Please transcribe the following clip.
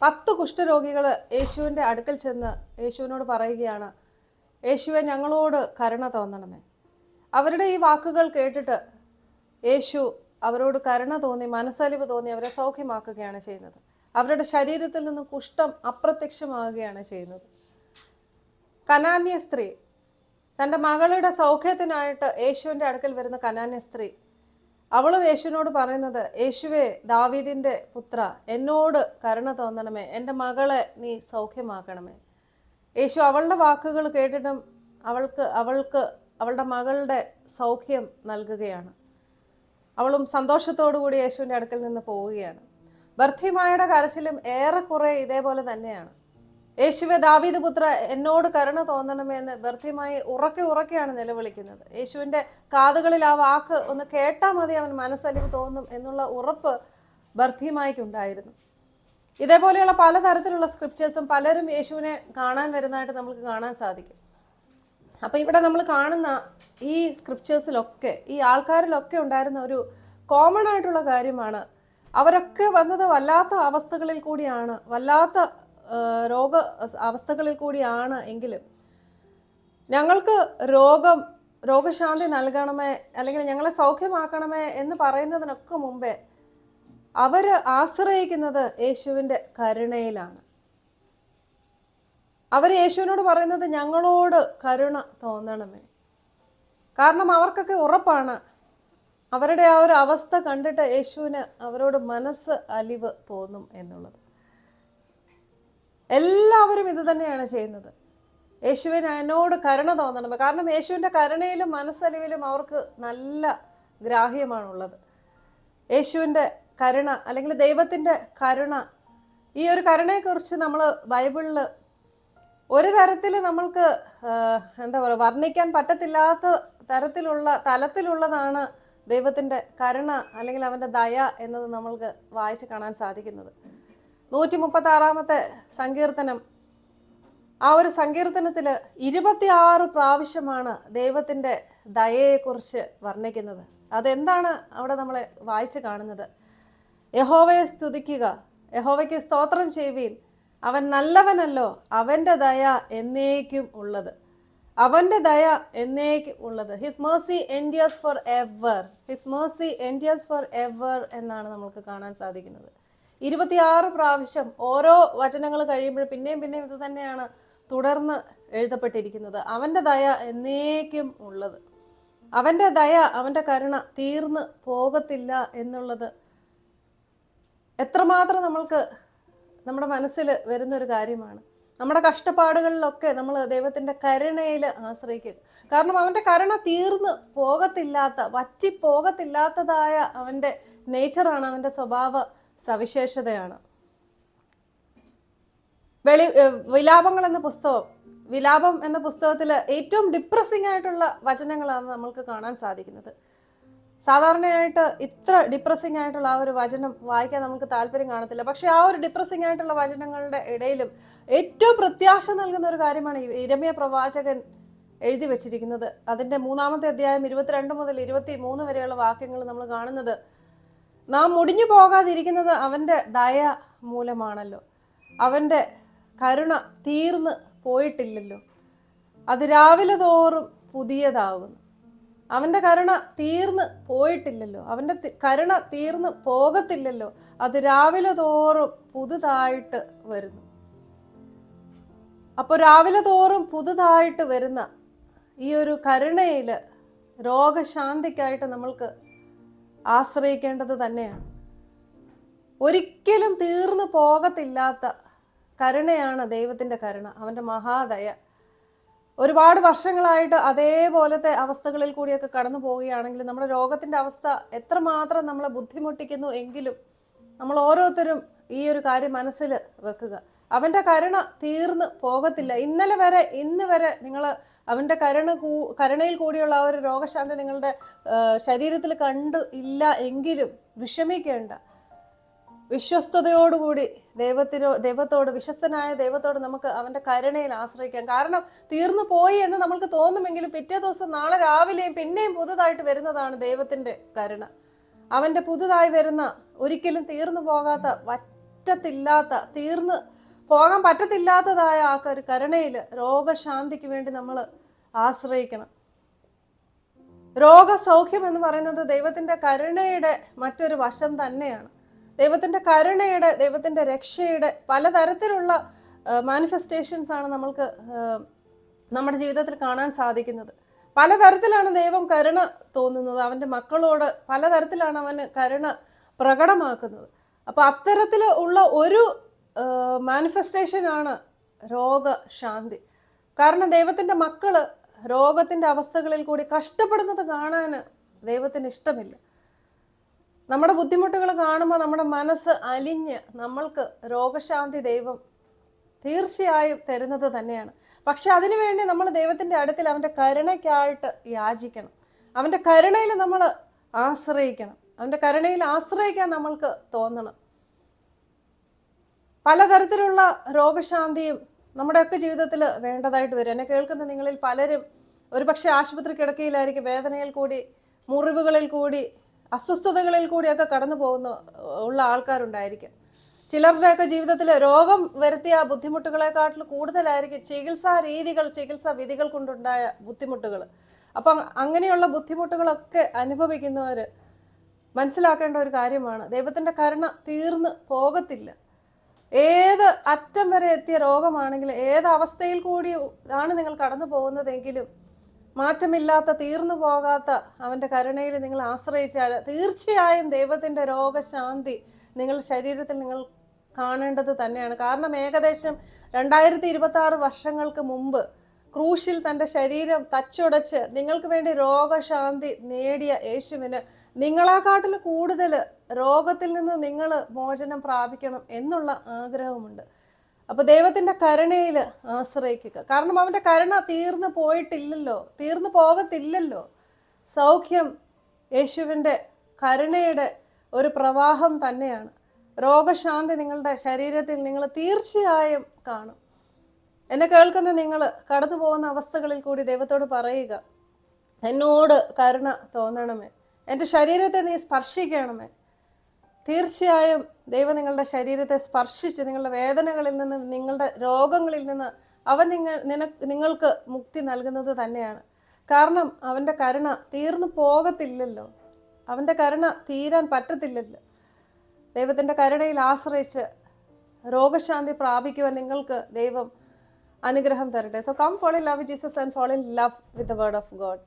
10 കുഷ്ഠരോഗികൾ യേശുവിൻ്റെ അടുക്കൽ ചെന്ന് യേശുവിനോട് പറയുകയാണ്, യേശുവെ ഞങ്ങളോട് കരുണ തോന്നണമേ. അവരുടെ ഈ വാക്കുകൾ കേട്ടിട്ട് യേശു അവരോട് കരുണ തോന്നി, മനസ്സലിവ് തോന്നി അവരെ സൗഖ്യമാക്കുകയാണ് ചെയ്യുന്നത്. അവരുടെ ശരീരത്തിൽ നിന്ന് കുഷ്ഠം അപ്രത്യക്ഷമാവുകയാണ് ചെയ്യുന്നത്. കനാന്യ സ്ത്രീ, തൻ്റെ മകളുടെ സൗഖ്യത്തിനായിട്ട് യേശുവിൻ്റെ അടുക്കൽ വരുന്ന കനാന്യ സ്ത്രീ, അവളും യേശുവിനോട് പറയുന്നത്, യേശുവേ ദാവീദിൻ്റെ പുത്ര, എന്നോട് കരുണ തോന്നണമേ, എൻ്റെ മകളെ നീ സൗഖ്യമാക്കണമേ. യേശു അവളുടെ വാക്കുകൾ കേട്ടിട്ടും അവൾക്ക് അവളുടെ മകളുടെ സൗഖ്യം നൽകുകയാണ്. അവളും സന്തോഷത്തോടു കൂടി യേശുവിൻ്റെ അടുക്കൽ നിന്ന് പോവുകയാണ്. ബർത്തിമായുടെ കരച്ചിലും ഏറെക്കുറെ ഇതേപോലെ തന്നെയാണ്. യേശുവെ ദാവീദ് പുത്ര, എന്നോട് കരുണ തോന്നണമേ എന്ന് ബർത്തിമായി ഉറക്കെയാണ് നിലവിളിക്കുന്നത്. യേശുവിൻ്റെ കാതുകളിൽ ആ വാക്ക് ഒന്ന് കേട്ടാൽ മതി അവൻ മനസ്സലിവ് തോന്നും എന്നുള്ള ഉറപ്പ് ബർത്തിമായിക്കുണ്ടായിരുന്നു. ഇതേപോലെയുള്ള പലതരത്തിലുള്ള സ്ക്രിപ്റ്റേഴ്സും പലരും യേശുവിനെ കാണാൻ വരുന്നതായിട്ട് നമുക്ക് കാണാൻ സാധിക്കും. അപ്പം ഇവിടെ നമ്മൾ കാണുന്ന ഈ സ്ക്രിപ്റ്റേഴ്സിലൊക്കെ, ഈ ആൾക്കാരിലൊക്കെ ഉണ്ടായിരുന്ന ഒരു കോമൺ ആയിട്ടുള്ള കാര്യമാണ്, അവരൊക്കെ വന്നത് വല്ലാത്ത അവസ്ഥകളിൽ കൂടിയാണ്, വല്ലാത്ത അവസ്ഥകളിൽ കൂടിയാണ്. എങ്കിലും ഞങ്ങൾക്ക് രോഗശാന്തി നൽകണമേ, അല്ലെങ്കിൽ ഞങ്ങളെ സൗഖ്യമാക്കണമേ എന്ന് പറയുന്നതിനൊക്കെ മുമ്പേ അവർ ആശ്രയിക്കുന്നത് യേശുവിൻ്റെ കരുണയിലാണ്. അവർ യേശുവിനോട് പറയുന്നത്, ഞങ്ങളോട് കരുണ തോന്നണമേ. കാരണം അവർക്കൊക്കെ ഉറപ്പാണ്, അവരുടെ ആ ഒരു അവസ്ഥ കണ്ടിട്ട് യേശുവിന് അവരോട് മനസ്സ് അലിവ് തോന്നും എന്നുള്ളത്. എല്ലാവരും ഇത് തന്നെയാണ് ചെയ്യുന്നത്. യേശുവിന് എന്നോട് കരുണ തോന്നണമേ. കാരണം യേശുവിൻ്റെ കരുണയിലും മനസ്സലിവിലും അവർക്ക് നല്ല ഗ്രാഹ്യമാണുള്ളത്. യേശുവിൻ്റെ കരുണ, അല്ലെങ്കിൽ ദൈവത്തിൻ്റെ കരുണ, ഈ ഒരു കരുണയെക്കുറിച്ച് നമ്മൾ ബൈബിളിൽ ഒരു തരത്തിൽ നമ്മൾക്ക് എന്താ പറയുക, വർണ്ണിക്കാൻ പറ്റത്തില്ലാത്ത തലത്തിലുള്ളതാണ് ദൈവത്തിൻ്റെ കരുണ, അല്ലെങ്കിൽ അവൻ്റെ ദയ എന്നത് നമ്മൾക്ക് വായിച്ച് കാണാൻ സാധിക്കുന്നത്. 136 സങ്കീർത്തനം, ആ ഒരു സങ്കീർത്തനത്തിൽ 26 പ്രാവശ്യമാണ് ദൈവത്തിൻ്റെ ദയയെക്കുറിച്ച് വർണ്ണിക്കുന്നത്. അതെന്താണ് അവിടെ നമ്മളെ വായിച്ച് കാണുന്നത്? യഹോവയെ സ്തുതിക്കുക, യഹോവയ്ക്ക് സ്തോത്രം ചെയ്യുവീൻ, അവൻ നല്ലവനല്ലോ, അവൻ്റെ ദയ എന്നേക്കും ഉള്ളത്, അവൻ്റെ ദയ എന്നേക്കും ഉള്ളത്. His mercy endures forever, his mercy endures forever എന്നാണ് നമുക്ക് കാണാൻ സാധിക്കുന്നത്. 26 പ്രാവശ്യം ഓരോ വചനങ്ങൾ കഴിയുമ്പോൾ പിന്നെയും ഇത് തന്നെയാണ് തുടർന്ന് എഴുതപ്പെട്ടിരിക്കുന്നത്. അവൻ്റെ ദയ എന്നേക്കും ഉള്ളത്, അവൻ്റെ ദയ, അവൻ്റെ കരുണ തീർന്ന് പോകത്തില്ല എന്നുള്ളത് എത്രമാത്രം നമ്മൾക്ക് നമ്മുടെ മനസ്സിൽ വരുന്നൊരു കാര്യമാണ്. നമ്മുടെ കഷ്ടപ്പാടുകളിലൊക്കെ നമ്മൾ ദൈവത്തിൻ്റെ കരുണയിൽ ആശ്രയിക്കുക. കാരണം അവൻ്റെ കരുണ തീർന്ന് പോകത്തില്ലാത്ത, വറ്റിപ്പോകത്തില്ലാത്തതായ അവൻ്റെ നേച്ചറാണ്, അവൻ്റെ സ്വഭാവ സവിശേഷതയാണ്. വിലാപം എന്ന പുസ്തകത്തിൽ ഏറ്റവും ഡിപ്രസിംഗ് ആയിട്ടുള്ള വചനങ്ങളാണ് നമ്മൾക്ക് കാണാൻ സാധിക്കുന്നത്. സാധാരണയായിട്ട് ഇത്ര ഡിപ്രസിംഗ് ആയിട്ടുള്ള ആ ഒരു വചനം വായിക്കാൻ നമുക്ക് താല്പര്യം കാണത്തില്ല. പക്ഷെ ആ ഒരു ഡിപ്രസിംഗ് ആയിട്ടുള്ള വചനങ്ങളുടെ ഇടയിലും ഏറ്റവും പ്രത്യാശ നൽകുന്ന ഒരു കാര്യമാണ് യിരെമ്യാ പ്രവാചകൻ എഴുതി വെച്ചിരിക്കുന്നത്. അതിൻ്റെ 3-ാമത്തെ അധ്യായം 22 മുതൽ 23 വരെയുള്ള വാക്യങ്ങൾ നമ്മൾ കാണുന്നത്, നാം മുടിഞ്ഞു പോകാതിരിക്കുന്നത് അവൻ്റെ ദയ മൂലമാണല്ലോ, അവൻ്റെ കരുണ തീർന്ന് പോയിട്ടില്ലല്ലോ, അത് രാവിലെ തോറും പുതിയതാകുന്നു. അവൻ്റെ കരുണ തീർന്ന് പോയിട്ടില്ലല്ലോ, അവൻ്റെ കരുണ തീർന്ന് പോകത്തില്ലല്ലോ, അത് രാവിലെ തോറും പുതുതായിട്ട് വരുന്നു. അപ്പോൾ രാവിലെ തോറും പുതുതായിട്ട് വരുന്ന ഈ ഒരു കരുണയിൽ രോഗശാന്തിക്കായിട്ട് നമ്മൾക്ക് ആശ്രയിക്കേണ്ടത് തന്നെയാണ്. ഒരിക്കലും തീർന്നു പോകത്തില്ലാത്ത കരുണയാണ് ദൈവത്തിൻ്റെ കരുണ, അവൻ്റെ മഹാദയ. ഒരുപാട് വർഷങ്ങളായിട്ട് അതേപോലത്തെ അവസ്ഥകളിൽ കൂടിയൊക്കെ കടന്നു പോവുകയാണെങ്കിൽ നമ്മുടെ രോഗത്തിൻ്റെ അവസ്ഥ എത്രമാത്രം നമ്മളെ ബുദ്ധിമുട്ടിക്കുന്നു എങ്കിലും നമ്മൾ ഓരോരുത്തരും ഈ ഒരു കാര്യം മനസ്സിൽ വെക്കുക, അവൻ്റെ കരുണ തീർന്ന് പോകത്തില്ല. ഇന്ന് വരെ നിങ്ങൾ അവൻ്റെ കരുണയിൽ കൂടിയുള്ള ആ ഒരു രോഗശാന്തി നിങ്ങളുടെ ശരീരത്തിൽ കണ്ടു ഇല്ല എങ്കിലും വിഷമിക്കേണ്ട. വിശ്വസ്തയോടുകൂടി ദൈവത്തോട്, വിശ്വസ്തനായ ദൈവത്തോട് നമുക്ക് അവൻ്റെ കരുണയിൽ ആശ്രയിക്കാം. കാരണം തീർന്നു പോയി എന്ന് നമ്മൾക്ക് തോന്നുമെങ്കിലും പിറ്റേ ദിവസം നാളെ രാവിലെയും പിന്നെയും പുതുതായിട്ട് വരുന്നതാണ് ദൈവത്തിൻ്റെ കരുണ. അവൻ്റെ പുതുതായി വരുന്ന, ഒരിക്കലും തീർന്നു പോകാത്ത, പോകാൻ പറ്റത്തില്ലാത്തതായ ആ ഒരു കരുണയിൽ രോഗശാന്തിക്ക് വേണ്ടി നമ്മൾ ആശ്രയിക്കണം. രോഗസൗഖ്യം എന്ന് പറയുന്നത് ദൈവത്തിൻ്റെ കരുണയുടെ മറ്റൊരു വശം തന്നെയാണ്. ദൈവത്തിൻ്റെ കരുണയുടെ, ദൈവത്തിൻ്റെ രക്ഷയുടെ പലതരത്തിലുള്ള മാനിഫെസ്റ്റേഷൻസ് ആണ് നമ്മൾക്ക് നമ്മുടെ ജീവിതത്തിൽ കാണാൻ സാധിക്കുന്നത്. പലതരത്തിലാണ് ദൈവം കരുണ തോന്നുന്നത്. അവൻ്റെ മക്കളോട് പലതരത്തിലാണ് അവന് കരുണ പ്രകടമാക്കുന്നത്. അപ്പോൾ അത്തരത്തിൽ ഉള്ള ഒരു മാനിഫെസ്റ്റേഷനാണ് രോഗശാന്തി. കാരണം ദൈവത്തിൻ്റെ മക്കള് രോഗത്തിൻ്റെ അവസ്ഥകളിൽ കൂടി കഷ്ടപ്പെടുന്നത് കാണാൻ ദൈവത്തിന് ഇഷ്ടമില്ല. നമ്മുടെ ബുദ്ധിമുട്ടുകൾ കാണുമ്പോൾ നമ്മുടെ മനസ്സ് അലിഞ്ഞ് നമ്മൾക്ക് രോഗശാന്തി ദൈവം തീർച്ചയായും തരുന്നത് തന്നെയാണ്. പക്ഷെ അതിനുവേണ്ടി നമ്മൾ ദൈവത്തിൻ്റെ അടുക്കൽ അവൻ്റെ കരുണയ്ക്കായിട്ട് യാചിക്കണം. അവൻ്റെ കരുണയിൽ നമ്മൾ ആശ്രയിക്കണം. അവൻ്റെ കരുണയിൽ ആശ്രയിക്കാൻ നമ്മൾക്ക് തോന്നണം. പലതരത്തിലുള്ള രോഗശാന്തിയും നമ്മുടെയൊക്കെ ജീവിതത്തിൽ വേണ്ടതായിട്ട് വരും. എന്നെ കേൾക്കുന്ന നിങ്ങളിൽ പലരും ഒരുപക്ഷെ ആശുപത്രി കിടക്കയിലായിരിക്കും, വേദനയിൽ കൂടി, മുറിവുകളിൽ കൂടി, അസ്വസ്ഥതകളിൽ കൂടിയൊക്കെ കടന്നു ഉള്ള ആൾക്കാരുണ്ടായിരിക്കും. ചിലരുടെയൊക്കെ ജീവിതത്തിൽ രോഗം വരുത്തിയ ബുദ്ധിമുട്ടുകളെക്കാട്ടിൽ കൂടുതലായിരിക്കും ചികിത്സാ വിധികൾ കൊണ്ടുണ്ടായ ബുദ്ധിമുട്ടുകൾ. അപ്പം അങ്ങനെയുള്ള ബുദ്ധിമുട്ടുകളൊക്കെ അനുഭവിക്കുന്നവർ മനസ്സിലാക്കേണ്ട ഒരു കാര്യമാണ്, ദൈവത്തിൻ്റെ കരുണ തീർന്ന് പോകത്തില്ല. ഏത് അറ്റം വരെ എത്തിയ രോഗമാണെങ്കിൽ, ഏത് അവസ്ഥയിൽ കൂടി ആണ് നിങ്ങൾ കടന്നു പോകുന്നതെങ്കിലും മാറ്റമില്ലാത്ത, തീർന്നു പോകാത്ത അവൻ്റെ കരുണയിൽ നിങ്ങൾ ആശ്രയിച്ചാൽ തീർച്ചയായും ദൈവത്തിൻ്റെ രോഗശാന്തി നിങ്ങളുടെ ശരീരത്തിൽ നിങ്ങൾ കാണേണ്ടത് തന്നെയാണ്. കാരണം ഏകദേശം 2026 വർഷങ്ങൾക്ക് മുമ്പ് ക്രൂശിൽ തൻ്റെ ശരീരം തച്ചുടച്ച് നിങ്ങൾക്ക് വേണ്ടി രോഗശാന്തി നേടിയ യേശുവിന് നിങ്ങളെക്കാട്ടിൽ കൂടുതൽ രോഗത്തിൽ നിന്ന് നിങ്ങൾ മോചനം പ്രാപിക്കണം എന്നുള്ള ആഗ്രഹമുണ്ട്. അപ്പോൾ ദൈവത്തിൻ്റെ കരുണയിൽ ആശ്രയിക്കുക. കാരണം അവൻ്റെ കരുണ തീർന്നു പോകത്തില്ലല്ലോ. സൗഖ്യം യേശുവിൻ്റെ കരുണയുടെ ഒരു പ്രവാഹം തന്നെയാണ്. രോഗശാന്തി നിങ്ങളുടെ ശരീരത്തിൽ നിങ്ങൾ തീർച്ചയായും കാണും. എന്നെ കേൾക്കുന്ന നിങ്ങൾ കടന്നു പോകുന്ന അവസ്ഥകളിൽ കൂടി ദൈവത്തോട് പറയുക, എന്നോട് കരുണ തോന്നണമേ, എൻ്റെ ശരീരത്തെ നീ സ്പർശിക്കണമേ. തീർച്ചയായും ദൈവം നിങ്ങളുടെ ശരീരത്തെ സ്പർശിച്ച് നിങ്ങളുടെ വേദനകളിൽ നിന്ന്, നിങ്ങളുടെ രോഗങ്ങളിൽ നിന്ന് അവൻ നിങ്ങൾക്ക് മുക്തി നൽകുന്നത് തന്നെയാണ്. കാരണം അവൻ്റെ കരുണ തീർന്നു പോകത്തില്ലല്ലോ, അവൻ്റെ കരുണ തീരാൻ പറ്റത്തില്ലല്ലോ. ദൈവത്തിൻ്റെ കരുണയിൽ ആശ്രയിച്ച് രോഗശാന്തി പ്രാപിക്കുവാൻ നിങ്ങൾക്ക് ദൈവം അനുഗ്രഹം തരട്ടെ. So come fall in love with Jesus and fall in love with the word of God.